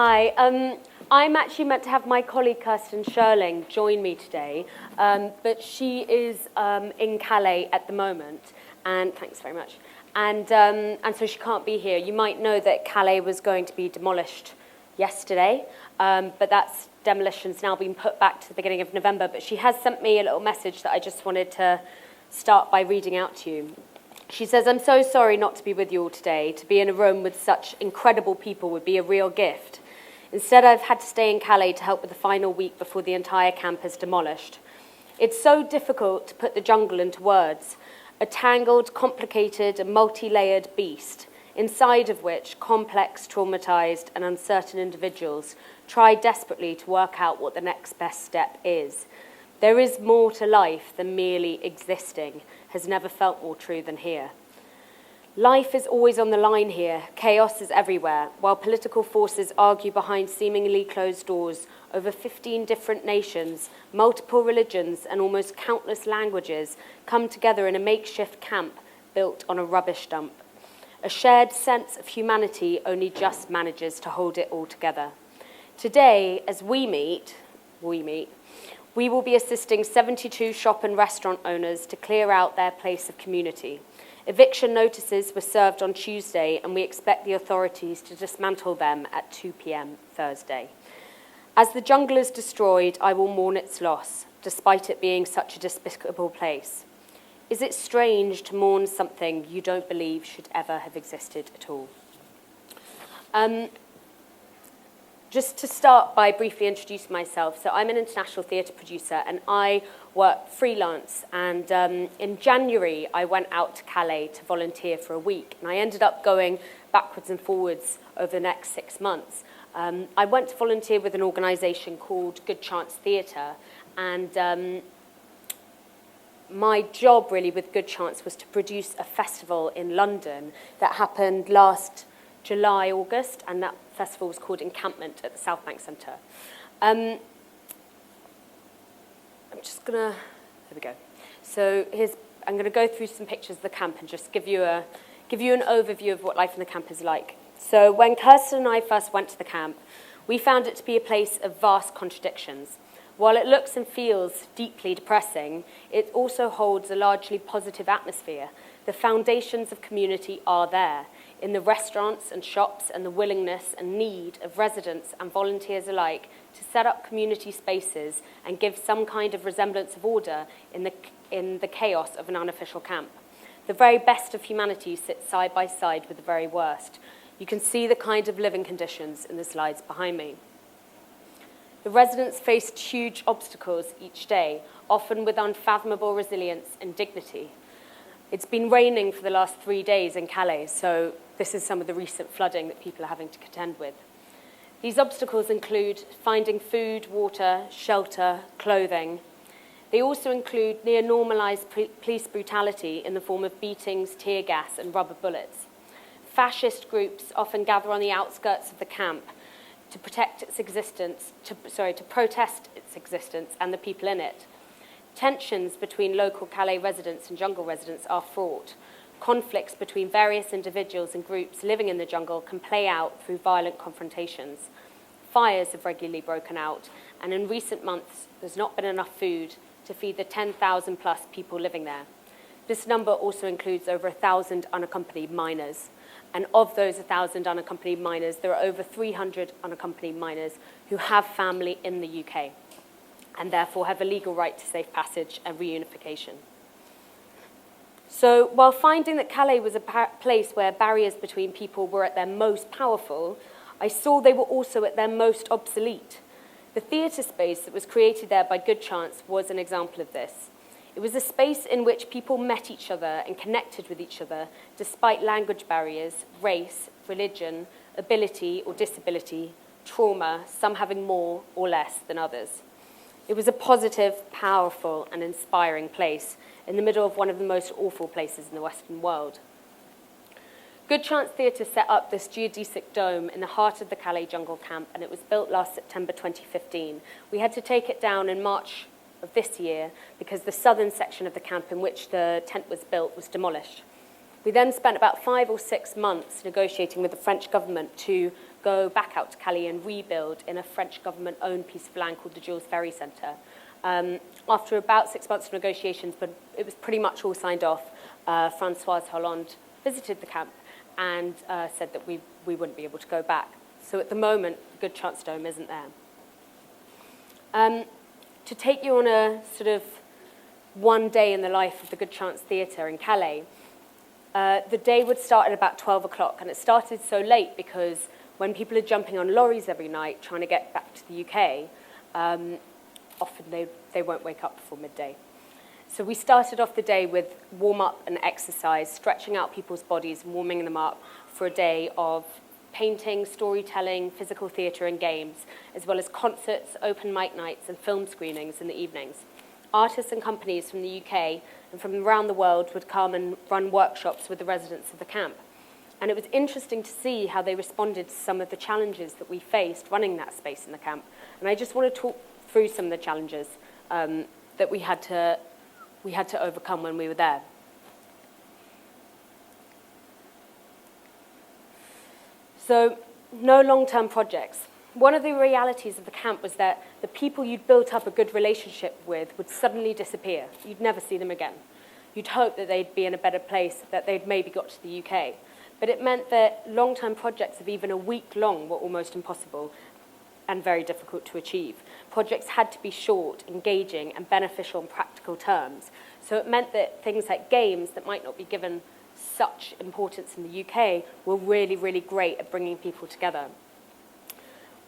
Hi. I'm actually meant to have my colleague Kirsten Sherling join me today, but she is in Calais at the moment, and thanks very much. And so she can't be here. You might know that Calais was going to be demolished yesterday, but that demolition's now been put back to the beginning of November. But she has sent me a little message that I just wanted to start by reading out to you. She says, "I'm so sorry not to be with you all today. To be in a room with such incredible people would be a real gift. Instead, I've had to stay in Calais to help with the final week before the entire camp is demolished. It's so difficult to put the jungle into words, a tangled, complicated, and multi-layered beast, inside of which complex, traumatized, and uncertain individuals try desperately to work out what the next best step is. There is more to life than merely existing, has never felt more true than here. Life is always on the line here. Chaos is everywhere. While political forces argue behind seemingly closed doors, over 15 different nations, multiple religions, and almost countless languages come together in a makeshift camp built on a rubbish dump. A shared sense of humanity only just manages to hold it all together. Today, as we meet, we will be assisting 72 shop and restaurant owners to clear out their place of community. Eviction notices were served on Tuesday, and we expect the authorities to dismantle them at 2 p.m. Thursday. As the jungle is destroyed, I will mourn its loss, despite it being such a despicable place. Is it strange to mourn something you don't believe should ever have existed at all?" Just to start by briefly introducing myself, so I'm an international theatre producer and I work freelance, and in January I went out to Calais to volunteer for a week, and I ended up going backwards and forwards over the next 6 months. I went to volunteer with an organisation called Good Chance Theatre, and my job really with Good Chance was to produce a festival in London that happened last July, August, and that festival was called Encampment at the South Bank Centre. I'm just gonna, there we go. So I'm gonna go through some pictures of the camp and just give you an overview of what life in the camp is like. So when Kirsten and I first went to the camp, we found it to be a place of vast contradictions. While it looks and feels deeply depressing, it also holds a largely positive atmosphere. The foundations of community are there, in the restaurants and shops, and the willingness and need of residents and volunteers alike to set up community spaces and give some kind of resemblance of order in the chaos of an unofficial camp. The very best of humanity sits side by side with the very worst. You can see the kind of living conditions in the slides behind me. The residents faced huge obstacles each day, often with unfathomable resilience and dignity. It's been raining for the last 3 days in Calais, so this is some of the recent flooding that people are having to contend with. These obstacles include finding food, water, shelter, clothing. They also include near-normalized police brutality in the form of beatings, tear gas, and rubber bullets. Fascist groups often gather on the outskirts of the camp to protect its existence, to protest its existence and the people in it. Tensions between local Calais residents and jungle residents are fraught. Conflicts between various individuals and groups living in the jungle can play out through violent confrontations. Fires have regularly broken out, and in recent months, there's not been enough food to feed the 10,000 plus people living there. This number also includes over 1,000 unaccompanied minors. And of those 1,000 unaccompanied minors, there are over 300 unaccompanied minors who have family in the UK, and therefore have a legal right to safe passage and reunification. So while finding that Calais was a place where barriers between people were at their most powerful, I saw they were also at their most obsolete. The theatre space that was created there by Good Chance was an example of this. It was a space in which people met each other and connected with each other despite language barriers, race, religion, ability or disability, trauma, some having more or less than others. It was a positive, powerful, and inspiring place in the middle of one of the most awful places in the Western world. Good Chance Theatre set up this geodesic dome in the heart of the Calais jungle camp, and it was built last September 2015. We had to take it down in March of this year because the southern section of the camp in which the tent was built was demolished. We then spent about 5 or 6 months negotiating with the French government to go back out to Calais and rebuild in a French government-owned piece of land called the Jules Ferry Centre. After about 6 months of negotiations, but it was pretty much all signed off, Françoise Hollande visited the camp and said that we wouldn't be able to go back. So at the moment, the Good Chance Dome isn't there. To take you on a sort of one day in the life of the Good Chance Theatre in Calais, the day would start at about 12 o'clock, and it started so late because when people are jumping on lorries every night trying to get back to the UK, often they won't wake up before midday. So we started off the day with warm-up and exercise, stretching out people's bodies and warming them up for a day of painting, storytelling, physical theatre and games, as well as concerts, open mic nights and film screenings in the evenings. Artists and companies from the UK and from around the world would come and run workshops with the residents of the camp. And it was interesting to see how they responded to some of the challenges that we faced running that space in the camp. And I just want to talk through some of the challenges that we had to overcome when we were there. So, no long-term projects. One of the realities of the camp was that the people you'd built up a good relationship with would suddenly disappear. You'd never see them again. You'd hope that they'd be in a better place, that they'd maybe got to the UK. But it meant that long-term projects of even a week long were almost impossible and very difficult to achieve. Projects had to be short, engaging, and beneficial in practical terms. So it meant that things like games that might not be given such importance in the UK were really, really great at bringing people together.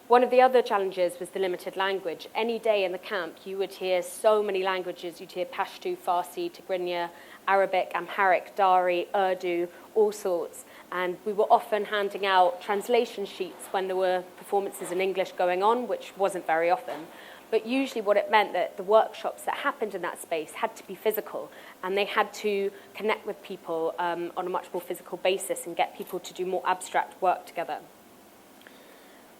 One of the other challenges was the limited language. Any day in the camp, you would hear so many languages. You'd hear Pashto, Farsi, Tigrinya, Arabic, Amharic, Dari, Urdu, all sorts. And we were often handing out translation sheets when there were performances in English going on, which wasn't very often. But usually what it meant that the workshops that happened in that space had to be physical, and they had to connect with people on a much more physical basis and get people to do more abstract work together.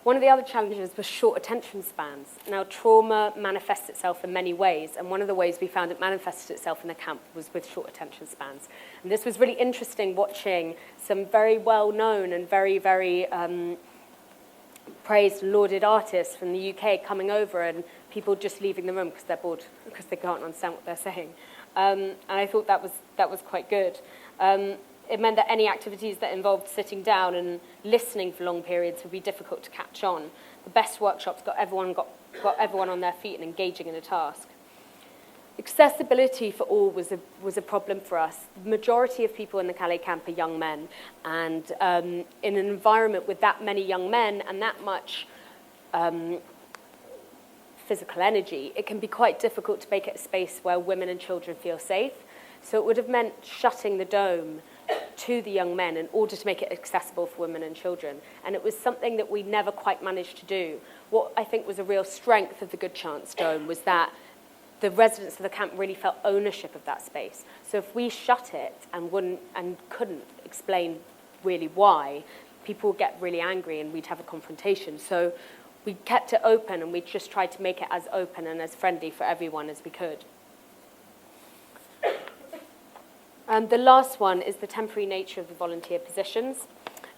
One of the other challenges was short attention spans. Now, trauma manifests itself in many ways, and one of the ways we found it manifested itself in the camp was with short attention spans. And this was really interesting, watching some very well-known and very, very praised and lauded artists from the UK coming over and people just leaving the room because they're bored, because they can't understand what they're saying. And I thought that was quite good. It meant that any activities that involved sitting down and listening for long periods would be difficult to catch on. The best workshops got everyone on their feet and engaging in a task. Accessibility for all was a problem for us. The majority of people in the Calais camp are young men, and in an environment with that many young men and that much physical energy, it can be quite difficult to make it a space where women and children feel safe. So it would have meant shutting the dome to the young men in order to make it accessible for women and children. And it was something that we never quite managed to do. What I think was a real strength of the Good Chance Dome was that the residents of the camp really felt ownership of that space. So if we shut it and couldn't explain really why, people would get really angry and we'd have a confrontation. So we kept it open, and we just tried to make it as open and as friendly for everyone as we could. The last one is the temporary nature of the volunteer positions.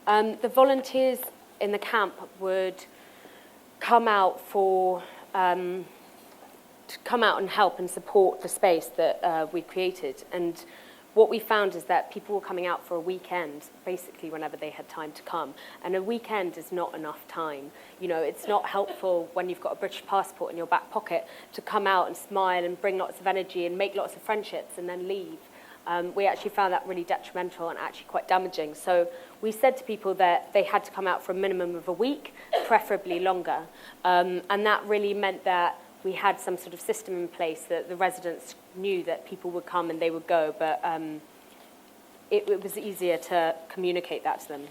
The volunteers in the camp would come out and help and support the space that we created. And what we found is that people were coming out for a weekend, basically whenever they had time to come. And a weekend is not enough time. You know, it's not helpful when you've got a British passport in your back pocket to come out and smile and bring lots of energy and make lots of friendships and then leave. We actually found that really detrimental and actually quite damaging. So we said to people that they had to come out for a minimum of a week, preferably longer. And that really meant that we had some sort of system in place that the residents knew that people would come and they would go, but it was easier to communicate that to them.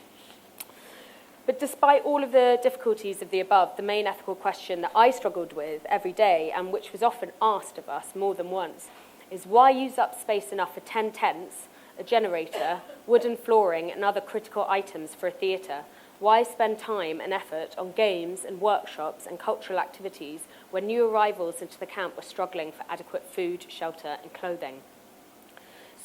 But despite all of the difficulties of the above, the main ethical question that I struggled with every day, and which was often asked of us more than once, is why use up space enough for 10 tents, a generator, wooden flooring and other critical items for a theatre? Why spend time and effort on games and workshops and cultural activities when new arrivals into the camp were struggling for adequate food, shelter and clothing?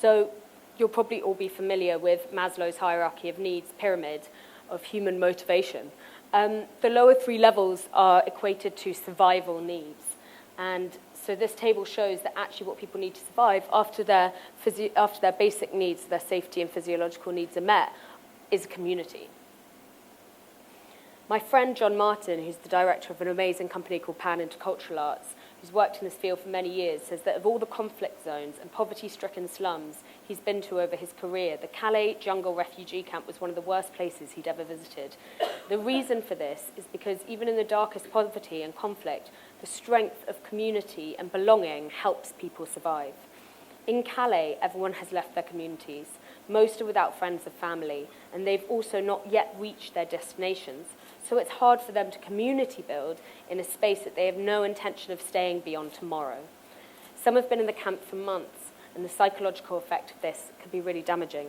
So you'll probably all be familiar with Maslow's hierarchy of needs pyramid of human motivation. The lower 3 levels are equated to survival needs. And so this table shows that actually what people need to survive after their basic needs, their safety and physiological needs are met, is a community. My friend John Martin, who's the director of an amazing company called Pan Intercultural Arts, who's worked in this field for many years, says that of all the conflict zones and poverty-stricken slums he's been to over his career, the Calais jungle refugee camp was one of the worst places he'd ever visited. The reason for this is because even in the darkest poverty and conflict, the strength of community and belonging helps people survive. In Calais, everyone has left their communities. Most are without friends or family, and they've also not yet reached their destinations. So it's hard for them to community build in a space that they have no intention of staying beyond tomorrow. Some have been in the camp for months, and the psychological effect of this can be really damaging.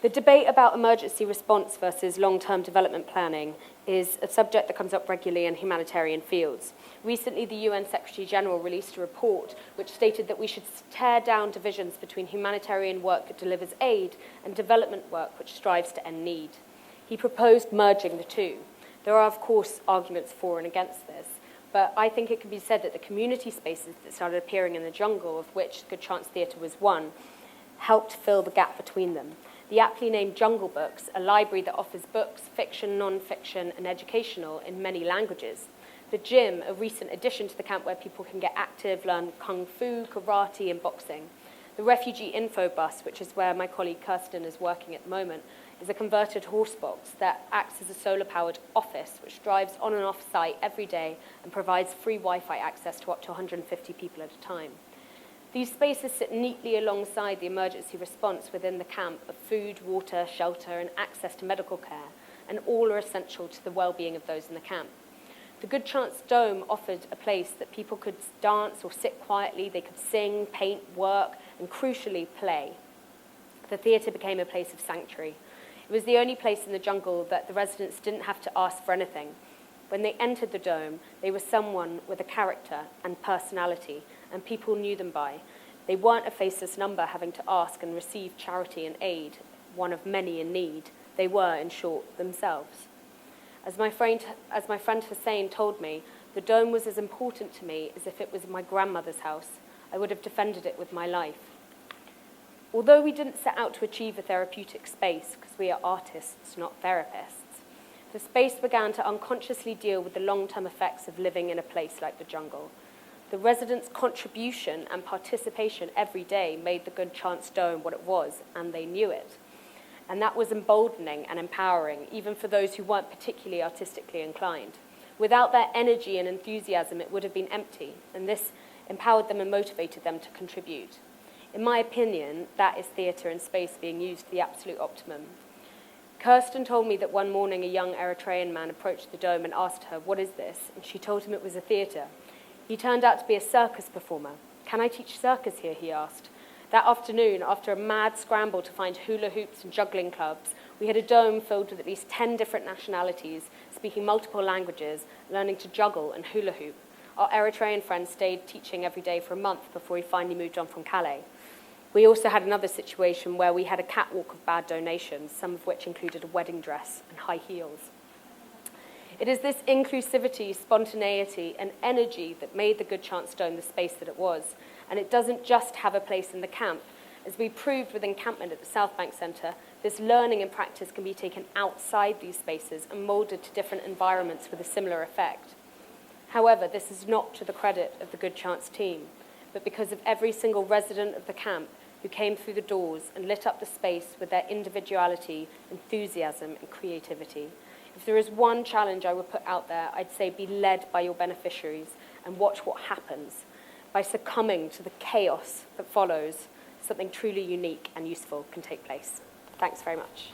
The debate about emergency response versus long-term development planning is a subject that comes up regularly in humanitarian fields. Recently, the UN Secretary General released a report which stated that we should tear down divisions between humanitarian work that delivers aid and development work which strives to end need. He proposed merging the two. There are, of course, arguments for and against this, but I think it can be said that the community spaces that started appearing in the jungle, of which Good Chance Theatre was one, helped fill the gap between them. The aptly named Jungle Books, a library that offers books, fiction, non-fiction, and educational in many languages. The gym, a recent addition to the camp where people can get active, learn kung fu, karate, and boxing. The refugee info bus, which is where my colleague Kirsten is working at the moment, is a converted horse box that acts as a solar-powered office, which drives on and off site every day and provides free Wi-Fi access to up to 150 people at a time. These spaces sit neatly alongside the emergency response within the camp of food, water, shelter, and access to medical care, and all are essential to the well-being of those in the camp. The Good Chance Dome offered a place that people could dance or sit quietly, they could sing, paint, work, and crucially, play. The theatre became a place of sanctuary. It was the only place in the jungle that the residents didn't have to ask for anything. When they entered the dome, they were someone with a character and personality, and people knew them by. They weren't a faceless number having to ask and receive charity and aid, one of many in need. They were, in short, themselves. As my friend Hussein told me, the dome was as important to me as if it was my grandmother's house. I would have defended it with my life. Although we didn't set out to achieve a therapeutic space, because we are artists, not therapists, the space began to unconsciously deal with the long-term effects of living in a place like the jungle. The residents' contribution and participation every day made the Good Chance Dome what it was, and they knew it. And that was emboldening and empowering, even for those who weren't particularly artistically inclined. Without their energy and enthusiasm, it would have been empty, and this empowered them and motivated them to contribute. In my opinion, that is theatre and space being used to the absolute optimum. Kirsten told me that one morning a young Eritrean man approached the dome and asked her, "What is this?" And she told him it was a theatre. He turned out to be a circus performer. "Can I teach circus here?" he asked. That afternoon, after a mad scramble to find hula hoops and juggling clubs, we had a dome filled with at least 10 different nationalities, speaking multiple languages, learning to juggle and hula hoop. Our Eritrean friend stayed teaching every day for a month before he finally moved on from Calais. We also had another situation where we had a catwalk of bad donations, some of which included a wedding dress and high heels. It is this inclusivity, spontaneity, and energy that made the Good Chance Dome the space that it was. And it doesn't just have a place in the camp. As we proved with encampment at the South Bank Centre, this learning and practice can be taken outside these spaces and moulded to different environments with a similar effect. However, this is not to the credit of the Good Chance team, but because of every single resident of the camp who came through the doors and lit up the space with their individuality, enthusiasm, and creativity. If there is one challenge I would put out there, I'd say be led by your beneficiaries and watch what happens. By succumbing to the chaos that follows, something truly unique and useful can take place. Thanks very much.